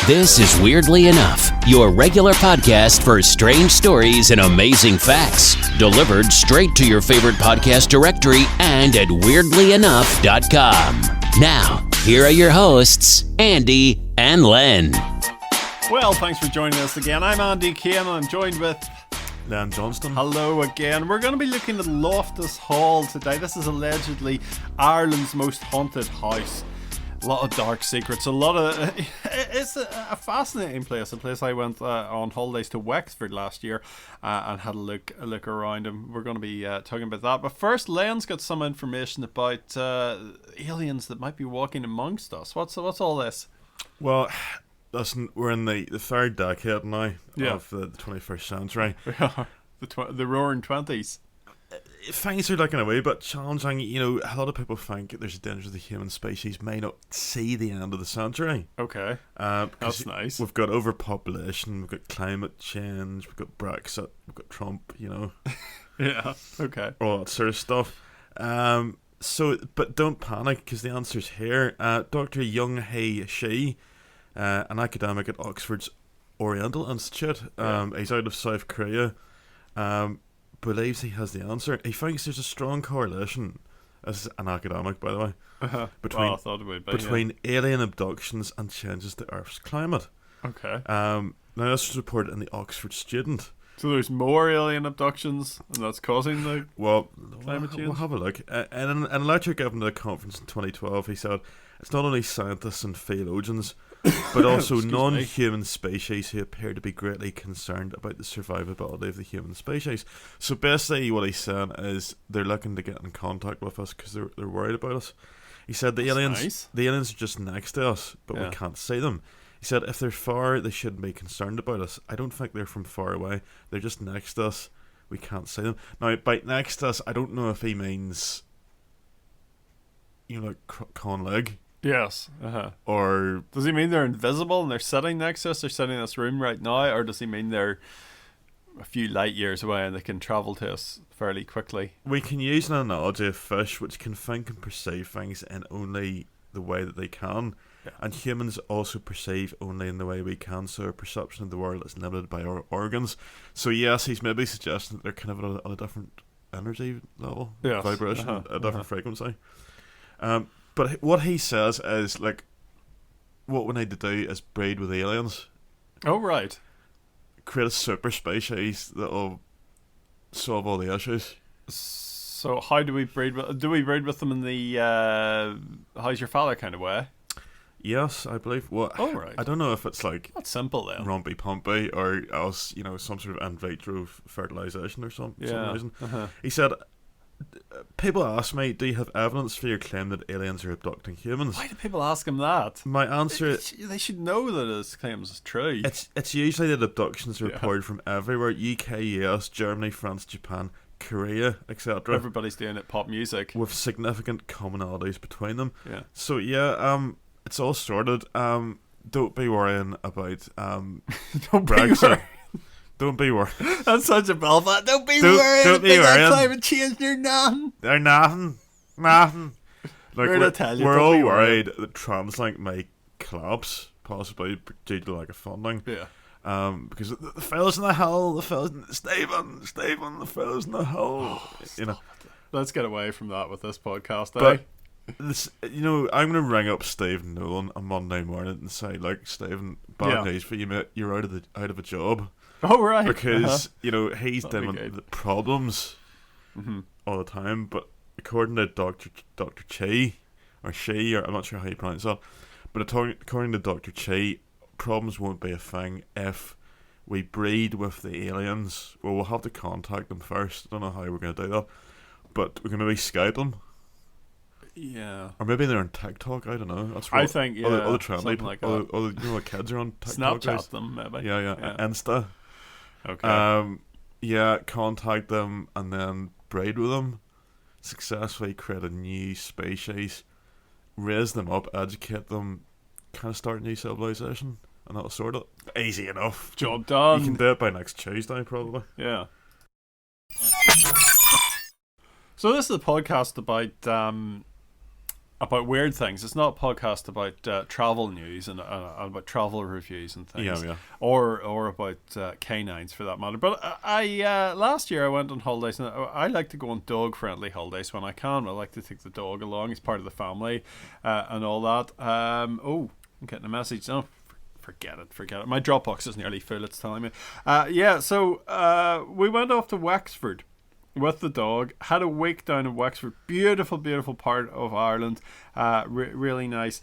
This is Weirdly Enough, your regular podcast for strange stories and amazing facts, delivered straight to your favorite podcast directory and at weirdlyenough.com. Now, here are your hosts, Andy and Len. Well, thanks for joining us again. I'm Andy Kane and I'm joined with Len Johnston. Hello again. We're going to be looking at Loftus Hall today. This is allegedly Ireland's most haunted house. A lot of dark secrets, it's a fascinating place. A place I went on holidays to Wexford last year and had a look around, and we're going to be talking about that. But first, Len's got some information about aliens that might be walking amongst us. What's all this? Well, listen, we're in the third decade now of the 21st century. The roaring 20s. Things are looking a wee bit challenging. You know, a lot of people think there's a danger the human species may not see the end of the century. Okay, that's nice. We've got overpopulation, we've got climate change, we've got Brexit, we've got Trump, you know. Yeah, okay. All that sort of stuff. But don't panic, because the answer's here. Dr. Young-Hee Shi, an academic at Oxford's Oriental Institute, he's out of South Korea, believes he has the answer. He thinks there's a strong correlation, as an academic by the way, between alien abductions and changes to Earth's climate. Okay. Now this was reported in the Oxford Student. So there's more alien abductions, and that's causing the climate change? We'll have a look. In a lecture given at a conference in 2012, he said, it's not only scientists and theologians, but also non-human species who appear to be greatly concerned about the survivability of the human species. So basically what he's saying is they're looking to get in contact with us because they're worried about us. He said the aliens are just next to us, but we can't see them. He said if they're far, they shouldn't be concerned about us. I don't think they're from far away. They're just next to us. We can't see them. Now, by next to us, I don't know if he means, like Con Leg. Yes. Or does he mean they're invisible and they're sitting next to us? They're sitting in this room right now, or does he mean they're a few light years away and they can travel to us fairly quickly? We can use an analogy of fish, which can think and perceive things in only the way that they can, and humans also perceive only in the way we can. So our perception of the world is limited by our organs. So yes, he's maybe suggesting that they're kind of on a different energy level, vibration, a different frequency. But what he says is, like, what we need to do is breed with aliens. Oh, right. Create a super species that will solve all the issues. So how do we breed with... Do we breed with them in the how's your father kind of way? Yes, I believe. Well, right. I don't know if it's like... That's simple, then. Rumpy-pumpy, or else, some sort of in vitro fertilization or some reason. He said... People ask me, do you have evidence for your claim that aliens are abducting humans? Why do people ask him that? My answer... They should know that his claims is true. It's usually that abductions are reported from everywhere. UK, US, Germany, France, Japan, Korea, etc. Everybody's doing it, pop music. With significant commonalities between them. Yeah. So it's all sorted. Don't be worrying about Brexit. Don't be worried. That's such a Belfast. Don't be worried. Don't be worried. Climate change, they're nothing. They're nothing. Like, we're all worried that TransLink may collapse, possibly due to lack of funding. Yeah. Because the fellas in the hill, Stephen, the fellas in the hill. Let's get away from that with this podcast. But this, I'm going to ring up Steve Nolan on Monday morning and say, like, Stephen, bad news for you, mate. You're out of a job. Oh, right. Because, he's dealing with the problems all the time. But according to Dr. Chi, or She, or I'm not sure how you pronounce that, but according to Dr. Chi, problems won't be a thing if we breed with the aliens. Well, we'll have to contact them first. I don't know how we're going to do that. But we can maybe Skype them. Yeah. Or maybe they're on TikTok. I don't know. That's what I think, all the trendy, something like that. all the kids are on TikTok. Snapchat them, maybe. Yeah. Insta. Okay. Contact them and then breed with them. Successfully create a new species. Raise them up, educate them, kind of start a new civilization, and that'll sort it. Easy enough. Job done. You can do it by next Tuesday, probably. Yeah. So this is a podcast about about weird things. It's not a podcast about travel news and about travel reviews and things, or about canines for that matter. But I last year I went on holidays, and I like to go on dog-friendly holidays when I can. I like to take the dog along; it's part of the family and all that. I'm getting a message. No, forget it. My Dropbox is nearly full. It's telling me. So we went off to Wexford with the dog, had a week down in Wexford. Beautiful part of Ireland. Really nice.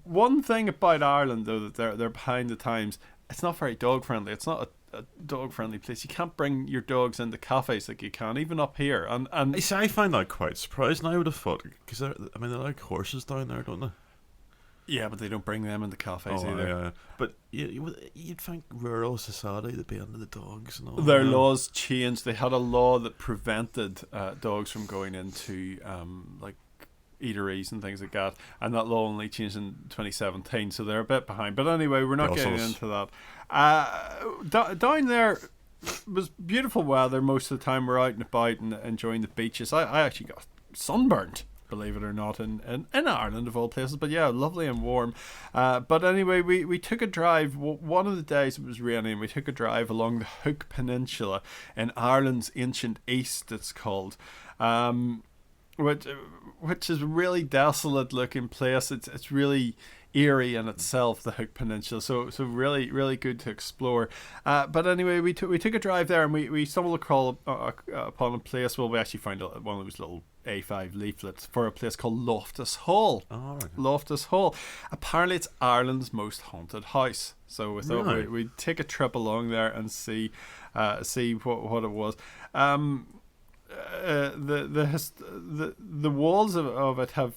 One thing about Ireland, though, that they're behind the times. It's not very dog friendly. It's not a dog friendly place. You can't bring your dogs into cafes like you can, even up here. And I find that quite surprising. I would have thought, because they like horses down there, don't they? Yeah, but they don't bring them into cafes either. Yeah. But you'd think rural society would be into the dogs and all. Their laws changed. They had a law that prevented dogs from going into like eateries and things like that, and that law only changed in 2017, so they're a bit behind. But anyway, we're not getting into that. Down there was beautiful weather most of the time. We're out and about and enjoying the beaches. I actually got sunburnt, believe it or not, in Ireland of all places. But yeah, lovely and warm. But anyway, we took a drive. One of the days it was raining. We took a drive along the Hook Peninsula in Ireland's ancient east, it's called, which is a really desolate looking place. It's really eerie in itself, the Hook Peninsula. So really good to explore. But anyway, we took a drive there, and we stumbled upon a place. Well, we actually found one of those little A5 leaflets for a place called Loftus Hall. Oh, right. Loftus Hall. Apparently, it's Ireland's most haunted house. So we thought we'd take a trip along there and see what it was. The walls of it have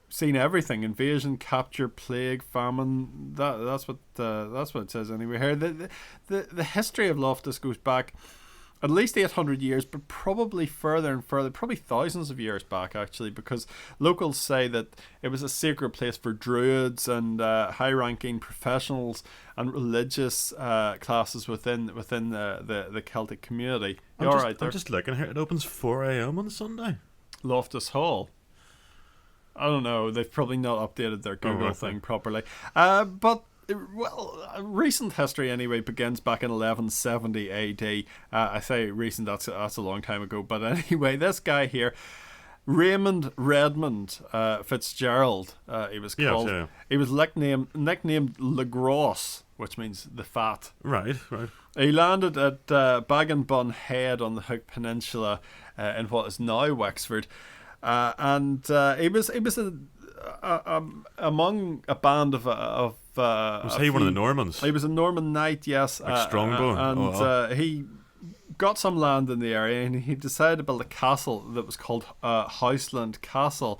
seen everything: invasion, capture, plague, famine. That's what it says anyway here. The history of Loftus goes back at least 800 years, but probably further and further, probably thousands of years back actually, because locals say that it was a sacred place for druids and high-ranking professionals and religious classes within the Celtic community. I'm just looking here. It opens 4 a.m. on Sunday. Loftus Hall. I don't know. They've probably not updated their Google thing properly. Recent history anyway begins back in 1170 AD. I say recent, that's a long time ago. But anyway, this guy here, Raymond Redmond Fitzgerald, he was called. Yeah. He was nicknamed Le Gros, which means the fat. Right. He landed at Bag-and-Bun Head on the Hook Peninsula in what is now Wexford. And he was among a band of was he one of the Normans? He was a Norman knight, yes. Like Strongbow. And he got some land in the area, and he decided to build a castle that was called Houseland Castle.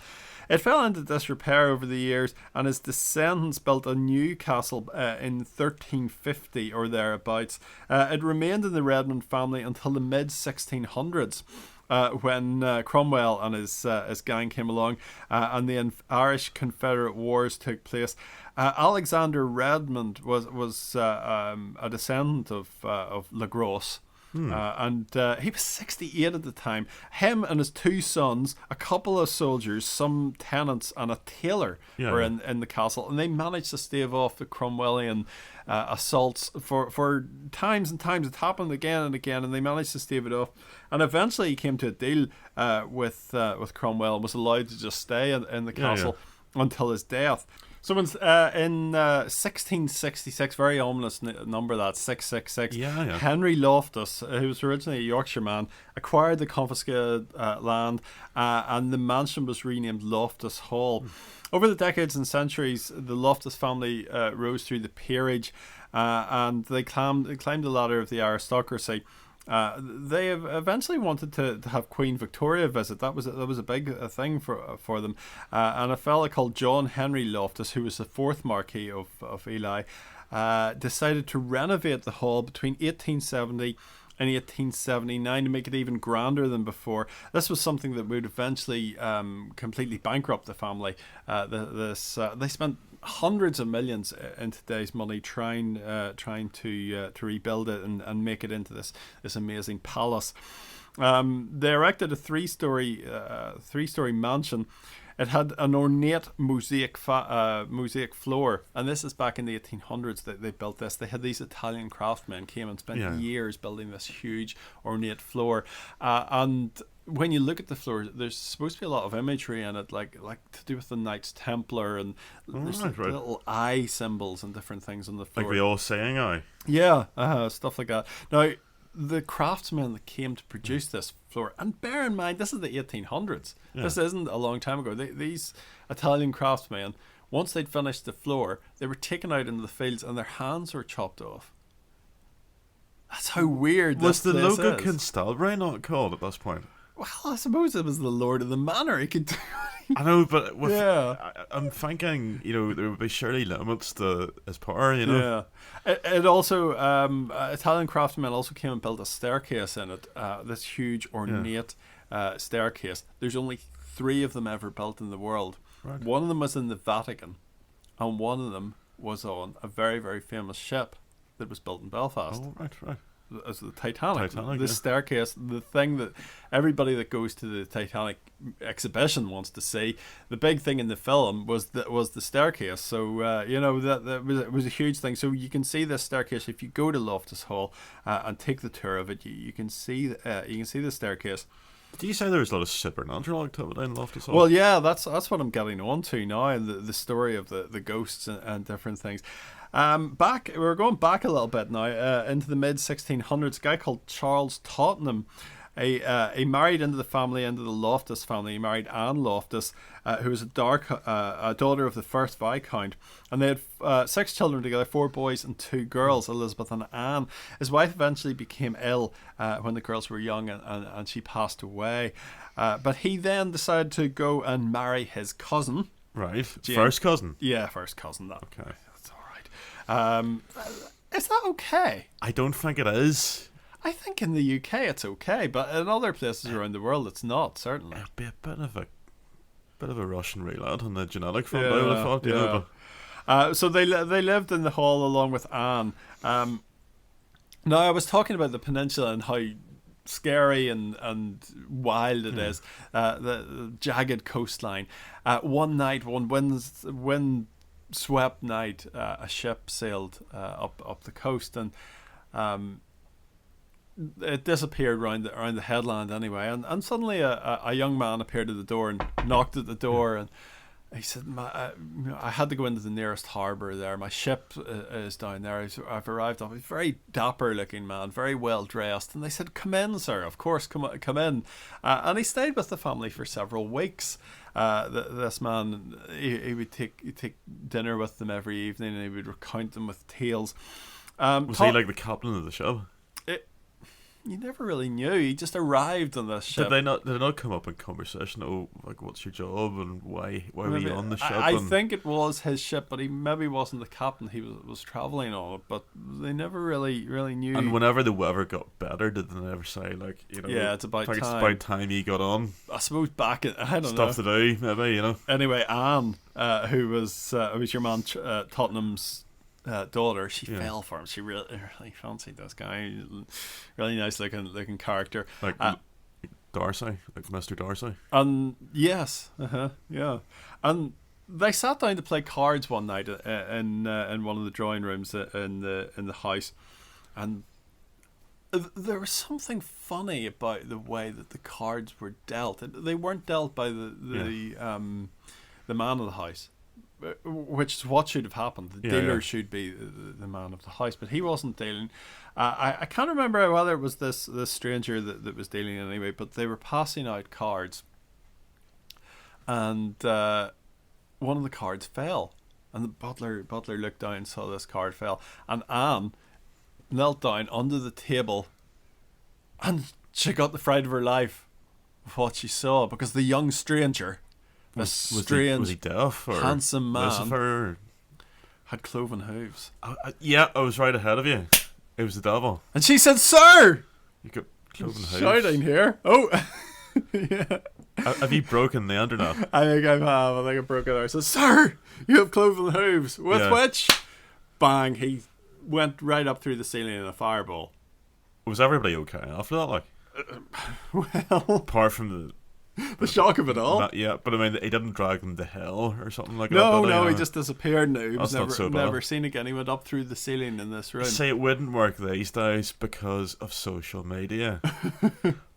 It fell into disrepair over the years, and his descendants built a new castle in 1350 or thereabouts. It remained in the Redmond family until the mid-1600s. When Cromwell and his gang came along, and the Irish Confederate Wars took place. Alexander Redmond was a descendant of Le Gros. And he was 68 at the time. Him and his two sons, a couple of soldiers, some tenants, and a tailor were in the castle, and they managed to stave off the Cromwellian assaults for times and times. It happened again and again, and they managed to stave it off. And eventually, he came to a deal with Cromwell and was allowed to just stay in the castle until his death. So in 1666, very ominous number, that 666, Henry Loftus, who was originally a Yorkshire man, acquired the confiscated land, and the mansion was renamed Loftus Hall. Over the decades and centuries, the Loftus family rose through the peerage, and they climbed the ladder of the aristocracy. They eventually wanted to have Queen Victoria visit. That was a big thing for them. And a fella called John Henry Loftus, who was the fourth Marquis of Ely, decided to renovate the hall between 1870 and 1879 to make it even grander than before. This was something that would eventually completely bankrupt the family. They spent hundreds of millions in today's money trying to rebuild it and make it into this amazing palace. They erected a three-story mansion It had an ornate mosaic floor, and this is back in the 1800s that they built this. They had these Italian craftsmen came and spent years building this huge ornate floor, and when you look at the floor, there's supposed to be a lot of imagery in it, like to do with the Knights Templar, and there's little eye symbols and different things on the floor. Like we all saying eye. Yeah, stuff like that. Now, the craftsmen that came to produce this floor, and bear in mind, this is the 1800s. Yeah. This isn't a long time ago. These Italian craftsmen, once they'd finished the floor, they were taken out into the fields and their hands were chopped off. That's how weird this place is. Was the local constabulary not called at this point? Well, I suppose it was the Lord of the Manor. He could do. I know, but I'm thinking, there would be surely limits to his power, Yeah. It also, Italian craftsmen also came and built a staircase in it. This huge ornate staircase. There's only 3 of them ever built in the world. Right. One of them was in the Vatican, and one of them was on a very, very famous ship that was built in Belfast. Oh, right. As the Titanic, the staircase, the thing that everybody that goes to the Titanic exhibition wants to see. The big thing in the film was the staircase. So that was a huge thing. So you can see this staircase if you go to Loftus Hall and take the tour of it. You can see the staircase. Do you say there was a lot of supernatural activity in Loftus Hall? Well, yeah, that's what I'm getting on to now, and the story of the ghosts and different things. We're going back a little bit now into the mid 1600s. A guy called Charles Tottenham, he married into the Loftus family. He married Anne Loftus, who was a daughter of the first Viscount, and they had 6 children together, 4 boys and 2 girls, Elizabeth and Anne. His wife eventually became ill when the girls were young, and she passed away. But he then decided to go and marry his cousin. Right, James. First cousin. Yeah, first cousin. Okay. Is that okay? I don't think it is. I think in the UK it's okay, but in other places around the world it's not, certainly. It'd be a bit of a Russian roulette on the genetic front, I would have thought. So they lived in the hall along with Anne. Now, I was talking about the peninsula and how scary and wild it is. The jagged coastline. One night, one wind swept night, a ship sailed up the coast, and it disappeared around the headland anyway, and suddenly a young man appeared at the door and knocked at the door, and he said, I had to go into the nearest harbour there. My ship is down there. I've arrived off. He's a very dapper looking man, very well dressed. And they said, come in, sir. Of course, come in. And he stayed with the family for several weeks. This man, he would take dinner with them every evening, and he would recount them with tales. Was he like the captain of the ship? You never really knew. He just arrived on this ship. Did they not come up in conversation? Oh, like, what's your job and why were you on the ship? I think it was his ship, but he maybe wasn't the captain. He was travelling on it, but they never really knew. And whenever the weather got better, did they never say, like, yeah, it's about time. It's about time he got on. I suppose I don't know. Stuff to do, maybe, Anyway, Anne, who was your man Tottenham's daughter, she fell for him. She really fancied this guy. Really nice looking character, like Darcy, like Mr. Darcy. And yes, yeah. And they sat down to play cards one night in one of the drawing rooms in the house, and there was something funny about the way that the cards were dealt. They weren't dealt by the man of the house, which is what should have happened. The dealer should be the man of the house, but he wasn't dealing. I can't remember whether it was this stranger that was dealing anyway, but they were passing out cards, and one of the cards fell, and the butler looked down and saw this card fell, and Anne knelt down under the table, and she got the fright of her life of what she saw, because the young stranger, was he deaf, or handsome man, Lucifer, had cloven hooves. Yeah, I was right ahead of you. It was the devil. And she said, "Sir, you got cloven hooves." Shouting here. Oh, yeah. Have you broken the internet? I think I have. I think I broke it there. I said, "Sir, you have cloven hooves." With which, bang, he went right up through the ceiling in a fireball. Was everybody okay after that? Like, well, apart from The shock of it all. Yeah, but I mean, he didn't drag them to hell or something like that. No, he just disappeared now. He was That's never seen again. He went up through the ceiling in this room. See, it wouldn't work these days because of social media.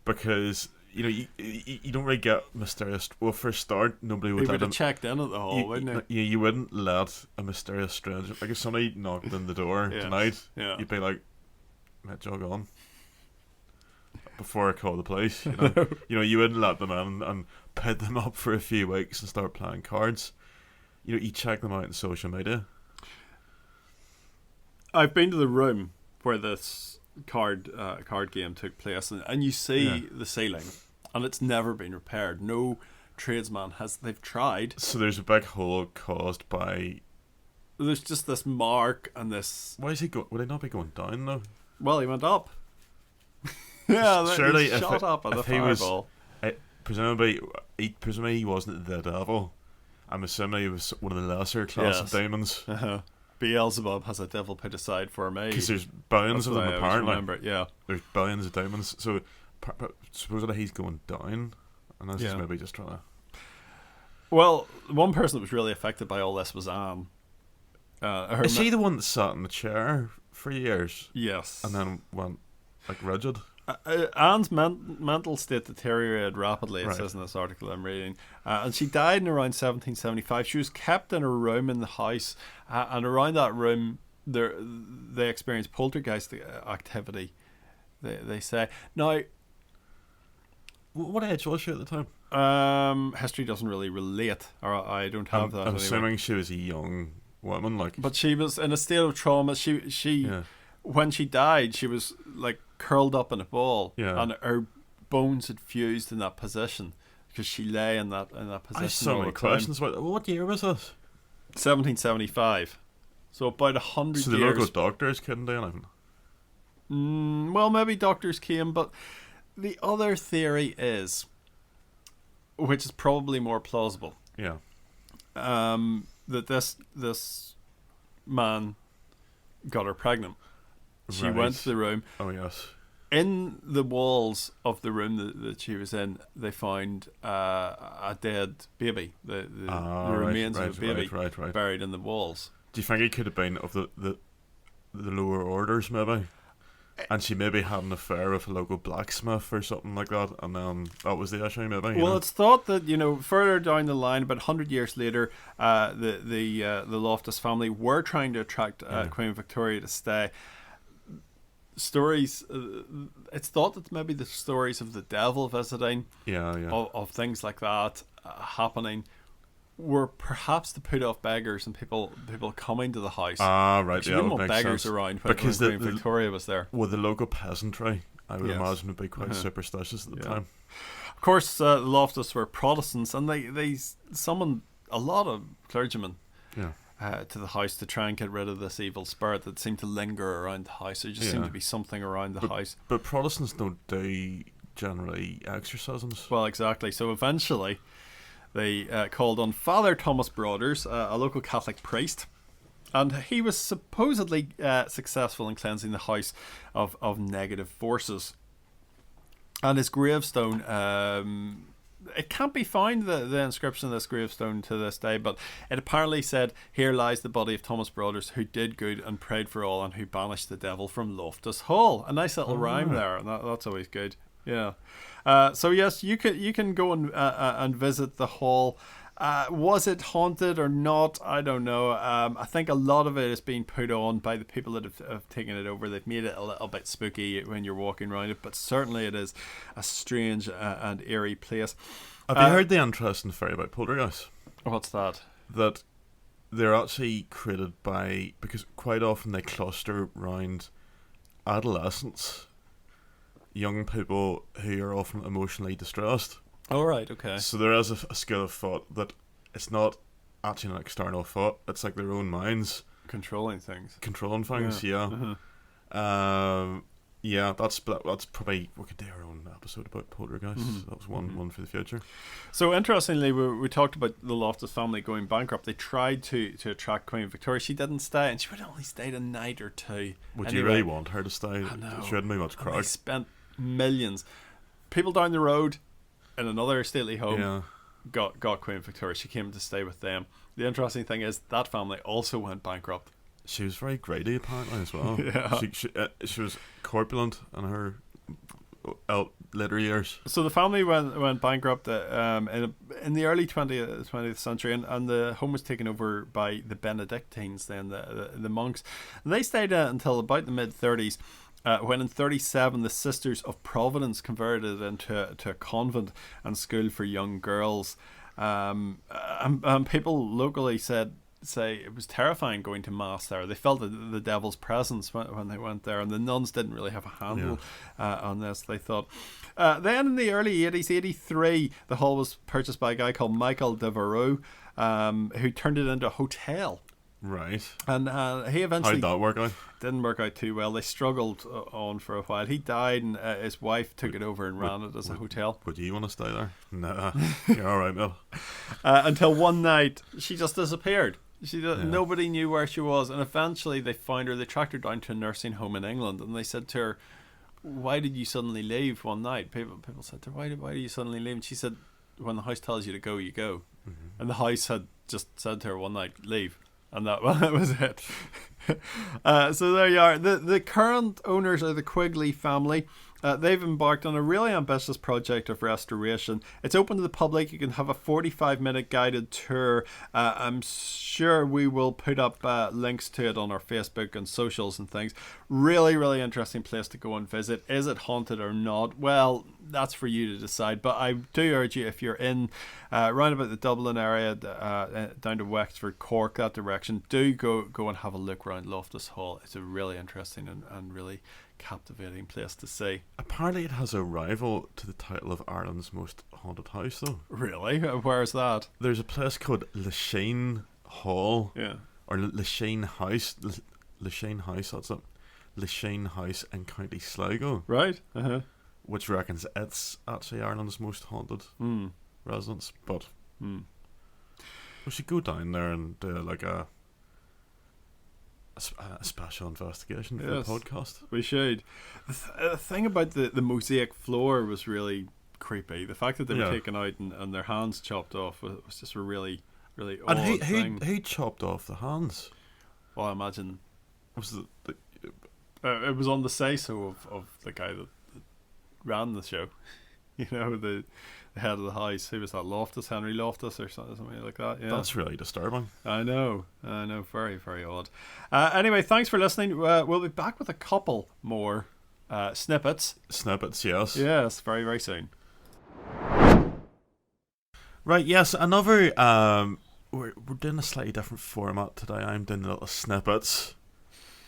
Because, you know, you don't really get mysterious... Well, for a start, nobody would He would have checked in at the hall, wouldn't he? You wouldn't let a mysterious stranger... Like, if somebody knocked on the door tonight, you'd be like, jog on. Before I call the police, you know. You wouldn't let them in and put them up for a few weeks and start playing cards. You check them out on social media. I've been to the room where this card game took place, and you see the ceiling, and it's never been repaired. No tradesman they've tried. So there's a big hole caused by... There's just this mark and this... Why is he going... Would he not be going down, though? Well, he went up. Yeah, surely he shot up at the fireball. Presumably he wasn't the devil. I'm assuming he was one of the lesser class of demons. Beelzebub has a devil put aside for me. Because there's billions of them, apparently. There's billions of demons. So supposedly he's going down, and that's maybe just trying to... Well, one person that was really affected by all this was Anne. Is she the one that sat in the chair for years? Yes. And then went, like, rigid? Anne's mental state deteriorated rapidly, it says in this article I'm reading. And she died in around 1775. She was kept in a room in the house, and around that room they experienced poltergeist activity, they say. Now, what age was she at the time? History doesn't really relate, or I don't have that. I'm assuming she was a young woman, but she was in a state of trauma. She when she died, she was like curled up in a ball, and her bones had fused in that position because she lay in that position. I have so many questions. What year was this? 1775. So about 100 years. So the local doctors couldn't do anything? Well, maybe doctors came, but the other theory is, which is probably more plausible, that this man got her pregnant. She went to the room. Oh, yes. In the walls of the room that she was in, they found a dead baby. The remains of a baby buried in the walls. Do you think it could have been of the lower orders, maybe? And she maybe had an affair with a local blacksmith or something like that, and then that was the issue, maybe. Well, it's thought that further down the line, about 100 years later, the Loftus family were trying to attract Queen Victoria to stay. Stories, it's thought that maybe the stories of the devil visiting, of things like that happening, were perhaps to put off beggars and people coming to the house. Right. You didn't want beggars around when Queen Victoria was there. Well, the local peasantry, I would imagine, would be quite superstitious at the time. Of course, the Loftus were Protestants, and they summoned a lot of clergymen to the house to try and get rid of this evil spirit that seemed to linger around the house. There just seemed to be something around the house. But Protestants don't do generally exorcisms. Well, exactly. So eventually they called on Father Thomas Broaders, a local Catholic priest, and he was supposedly successful in cleansing the house of negative forces. And his gravestone, it can't be found, the inscription of this gravestone to this day, but it apparently said, "Here lies the body of Thomas Broaders, who did good and prayed for all, and who banished the devil from Loftus Hall." A nice little rhyme there, and that's always good. Yeah. So yes, you can go and visit the hall. Was it haunted or not? I don't know. I think a lot of it is being put on by the people that have taken it over. They've made it a little bit spooky when you're walking around it, but certainly it is a strange and eerie place. Have you heard the interesting theory about poltergeists? What's that? That they're actually created because quite often they cluster around adolescents, young people who are often emotionally distressed. All right, okay. So there is a school of thought that it's not actually an external thought, it's like their own minds controlling things. That's probably, we could do our own episode about poltergeists. That was one for the future. So interestingly, we talked about the Loftus family going bankrupt. They tried to attract Queen Victoria. She didn't stay, and she would only stay a night or two. Would you really want her to stay? I know. She hadn't been much crowd. They spent millions. People down the road in another stately home. Yeah. Got Queen Victoria. She came to stay with them. The interesting thing is that family also went bankrupt. She was very grady apparently as well. Yeah. She was corpulent in her later years. So the family went bankrupt in the early 20th century, and the home was taken over by the Benedictines, then the monks. And they stayed until about the mid-30s, when in 37 the Sisters of Providence converted it into a convent and school for young girls. And people locally say it was terrifying going to mass there. They felt the devil's presence when they went there, and the nuns didn't really have a handle on this, they thought. Then in the early 80s, 83, the hall was purchased by a guy called Michael Devereux, who turned it into a hotel. Right. And he eventually... How'd that work out? Didn't work out too well. They struggled on for a while. He died, and his wife took it over and ran it as a hotel. Would you want to stay there? Nah, you're alright, Bill. Until one night, she just disappeared. Nobody knew where she was, and eventually they found her. They tracked her down to a nursing home in England, and they said to her, "Why did you suddenly leave one night?" People said to her, "Why do you suddenly leave?" And she said, "When the house tells you to go, you go." Mm-hmm. And the house had just said to her one night, "Leave." And that was it. So there you are. The current owners are the Quigley family. They've embarked on a really ambitious project of restoration. It's open to the public. You can have a 45-minute guided tour. I'm sure we will put up links to it on our Facebook and socials and things. Really, really interesting place to go and visit. Is it haunted or not? Well, that's for you to decide. But I do urge you, if you're in round about the Dublin area, down to Wexford, Cork, that direction, do go and have a look around Loftus Hall. It's a really interesting and really captivating place to see. Apparently it has a rival to the title of Ireland's most haunted house, though. Really? Where's that? There's a place called Lashane Hall. Yeah. Or Lashane House. Lashane House, that's it. Lashane House in County Sligo. Right. Which reckons it's actually Ireland's most haunted residence. But we should go down there and do like a special investigation for the podcast. We should. The thing about the mosaic floor was really creepy. The fact that they were taken out and their hands chopped off was just a really, really odd thing. Who chopped off the hands? Well, I imagine was it was on the say-so of the guy that ran the show. You know, the head of the house. Who was that? Henry Loftus or something like that. Yeah, that's really disturbing. I know. Very, very odd. Anyway, thanks for listening. We'll be back with a couple more snippets. Yes. Yes, very, very soon. Right. Yes. Another. We're doing a slightly different format today. I'm doing little snippets,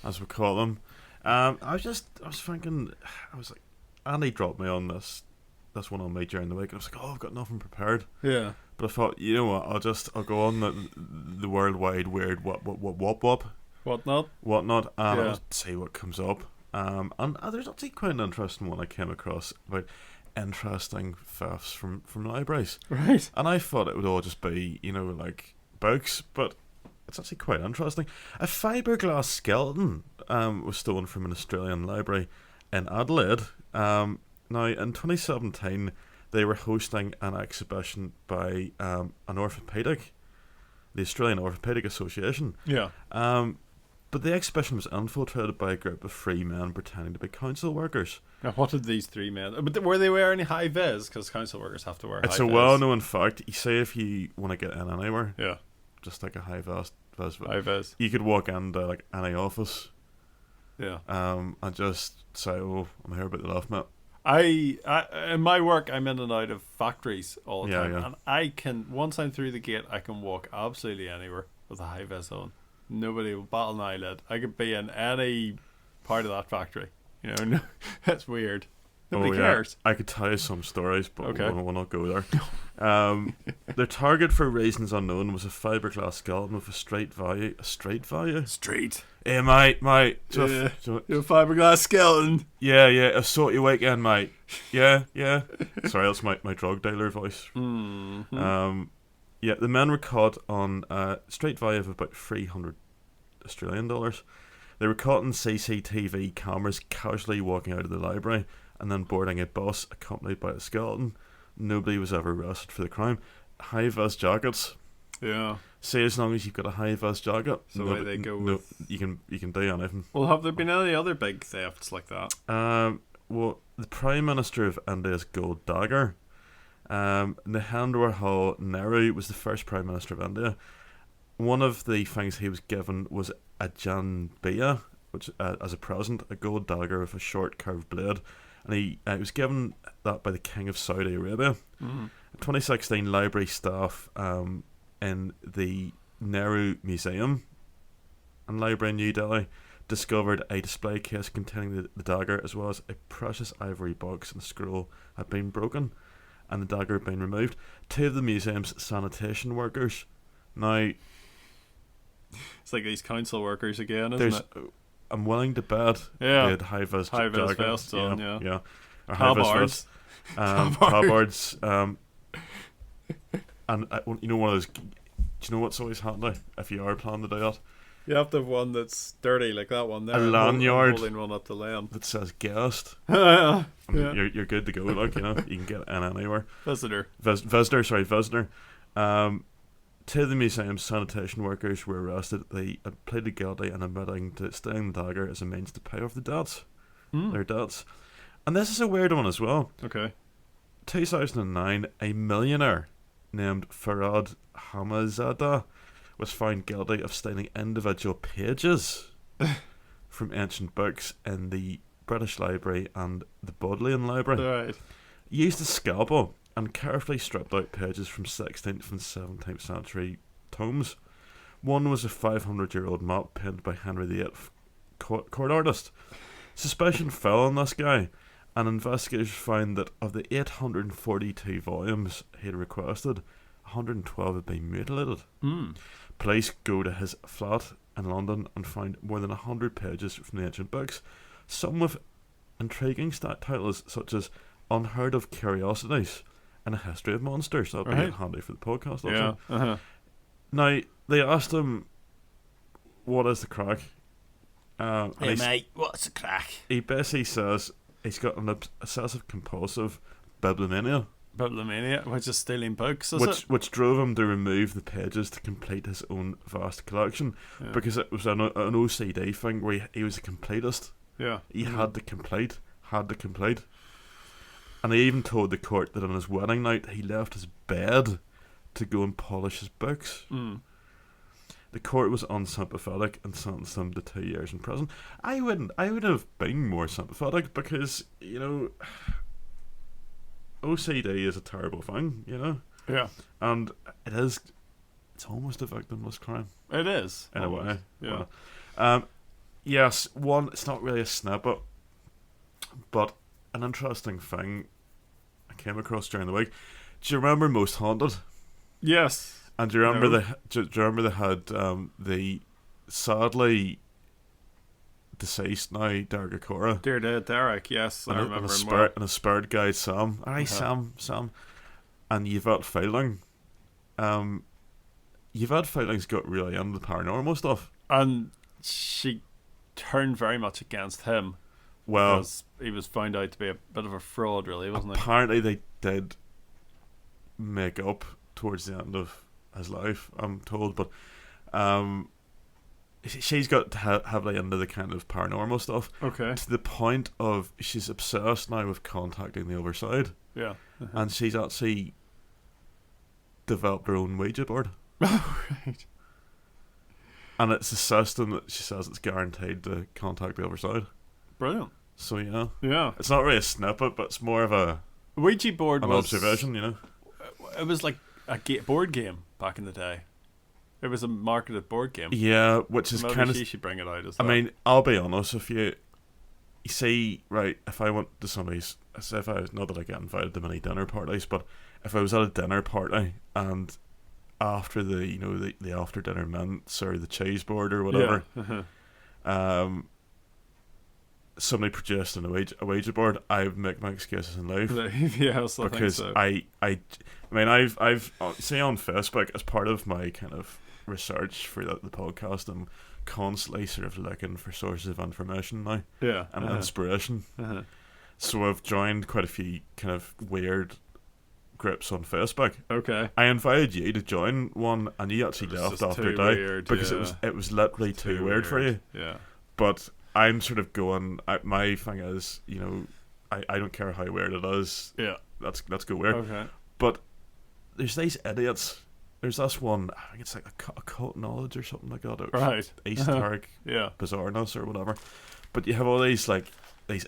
as we call them. I was thinking. I was like, Andy dropped me on this one on me during the week, and I was like, I've got nothing prepared. Yeah. But I thought, you know what, I'll go on the worldwide weird whatnot. I'll see what comes up. And there's actually quite an interesting one I came across about interesting thefts from libraries. Right. And I thought it would all just be, like books, but it's actually quite interesting. A fiberglass skeleton was stolen from an Australian library in Adelaide. Now, in 2017, they were hosting an exhibition by an orthopedic, the Australian Orthopedic Association. Yeah. But the exhibition was infiltrated by a group of three men pretending to be council workers. Now, what did these three men... But were they wearing high vis? Because council workers have to wear high vis. It's a well-known fact. You say if you want to get in anywhere, yeah, just like a high vis. High vis. You could walk into like any office. Yeah. And just say, "Oh, I'm here about the left, mate." I in my work, I'm in and out of factories all the time, yeah. and I can, once I'm through the gate, I can walk absolutely anywhere with a high vis on. Nobody will bat an eyelid. I could be in any part of that factory. That's weird. Nobody cares. I could tell you some stories, but okay. we'll not go there. Their target, for reasons unknown, was a fiberglass skeleton with a street value. A street value? Street. Hey, mate. You're a fiberglass skeleton. Yeah. A sort your weekend, mate. Yeah. Sorry, that's my drug dealer voice. Mm-hmm. Yeah, the men were caught on a street value of about $300 Australian. They were caught on CCTV cameras casually walking out of the library and then boarding a bus accompanied by a skeleton. nobody was ever arrested for the crime. High-vis jackets. Yeah. Say as long as you've got a high-vis jacket, So why they go with... you can do anything. Well, have there been any other big thefts like that? Well, the Prime Minister of India's gold dagger, Narendra Nehru, was the first Prime Minister of India. One of the things he was given was a janbiya, which as a present, a gold dagger with a short curved blade, and he was given that by the King of Saudi Arabia. In 2016, library staff in the Nehru Museum and Library in New Delhi discovered a display case containing the dagger, as well as a precious ivory box and scroll had been broken and the dagger had been removed. Two of the museum's sanitation workers. Now, it's like these council workers again, isn't it? I'm willing to bet they had high-vis vests on, yeah. Or tabards. Tabards. And you know, one of those. Do you know what's always handy if you are planning to do that? You have to have one that's sturdy, like that one there. A lanyard holding one up the lane that says guest. Yeah. You're good to go. Like, you know, you can get in anywhere. Visitor. Visitor. Two of the museum's sanitation workers were arrested. They had pleaded guilty and admitting to stealing the dagger as a means to pay off the debts. Their debts. And this is a weird one as well. Okay. 2009, a millionaire named Farad Hamazada was found guilty of stealing individual pages from ancient books in the British Library and the Bodleian Library. Right. He used a scalpel and carefully stripped out pages from 16th and 17th century tomes. One was a 500-year-old map penned by Henry VIII court artist. Suspicion fell on this guy, and investigators found that of the 842 volumes he had requested, 112 had been mutilated. Police go to his flat in London and found more than 100 pages from the ancient books, some with intriguing titles such as Unheard of Curiosities and A History of Monsters. That'll be handy for the podcast also. Yeah. Now, they asked him, what is the crack? Hey mate, what's the crack? He basically says he's got an obsessive compulsive bibliomania. Bibliomania, which is stealing books, which drove him to remove the pages to complete his own vast collection, because it was an OCD thing where he was a completist. Yeah. He had to complete. And he even told the court that on his wedding night he left his bed to go and polish his books. The court was unsympathetic and sentenced him to 2 years in prison. I would have been more sympathetic because, you know, OCD is a terrible thing, you know? Yeah. And it's almost a victimless crime. It is. In almost. a way. Yeah. Well, yes, one, it's not really a snippet, but an interesting thing I came across during the week. Do you remember Most Haunted? Yes. And do you remember they had the sadly deceased now Derek Acora? Dear Derek, yes, I remember him. And a spirit guide, Sam. Aye, Sam. And Yvette Feiling. Yvette Feiling's got really into the paranormal stuff. And she turned very much against him. Well, because he was found out to be a bit of a fraud, really, wasn't he? Apparently they did make up towards the end of his life, I'm told, but she's got heavily into the kind of paranormal stuff. Okay. To the point of she's obsessed now with contacting the other side. Yeah. And she's actually developed her own Ouija board. Oh, right. And it's a system that she says it's guaranteed to contact the other side. Brilliant. So yeah. Yeah. It's not really a snippet, but it's more of a Ouija board an observation, you know. It was like a board game back in the day. It was a marketed board game. Yeah, which is maybe kind of. She should bring it out as I that. mean, I'll be honest. If you see, right, if I went to somebody's, say if I was, not that I get invited to many dinner parties, but if I was at a dinner party and after the after dinner mints or the cheese board or whatever, somebody produced a Ouija board, I would make my excuses and leave. Yes, I because think so. I mean I've say on Facebook, as part of my kind of research for the podcast, I'm constantly sort of looking for sources of information now. Yeah. And inspiration. So I've joined quite a few kind of weird groups on Facebook. Okay. I invited you to join one, and you actually left after a day because it was literally too weird for you. Yeah. But I'm sort of going. My thing is, I don't care how weird it is. Yeah. Let's go weird. Okay. But there's these idiots. There's this one. I think it's like occult knowledge or something like that. Right. Esoteric. Bizarreness or whatever. But you have all these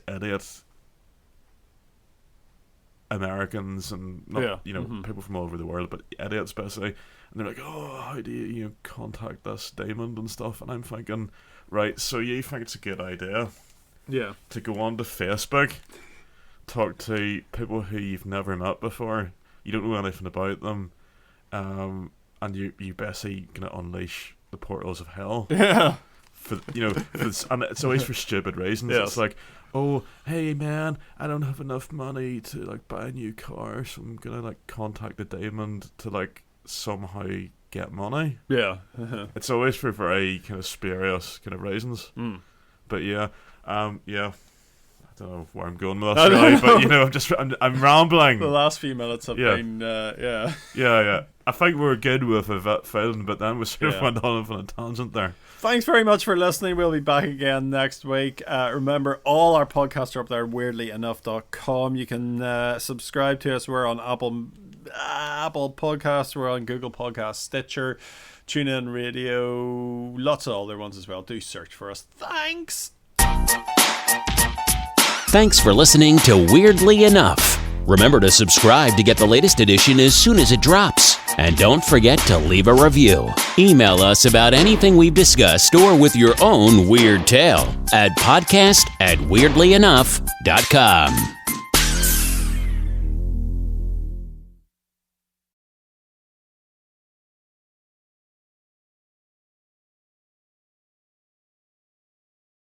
idiots. Americans and people from all over the world, but idiots basically, and they're like, oh, how do you contact this diamond and stuff? And I'm thinking, right, so you think it's a good idea to go onto Facebook, talk to people who you've never met before, you don't know anything about them, and you basically gonna unleash the portals of hell. And it's always for stupid reasons. Yes. It's like, oh, hey man, I don't have enough money to buy a new car, so I'm gonna contact the diamond to somehow get money. Yeah. It's always for very kind of spurious kind of reasons. But I don't know where I'm going with this really, but I'm rambling. The last few minutes have been I think we're good with a film, but then we sort of went on a tangent there. Thanks very much for listening. We'll be back again next week. Remember, all our podcasts are up there, weirdlyenough.com. You can subscribe to us. We're on Apple Podcasts. We're on Google Podcasts, Stitcher, TuneIn Radio, lots of other ones as well. Do search for us. Thanks. Thanks for listening to Weirdly Enough. Remember to subscribe to get the latest edition as soon as it drops. And don't forget to leave a review. Email us about anything we've discussed or with your own weird tale at podcast@weirdlyenough.com.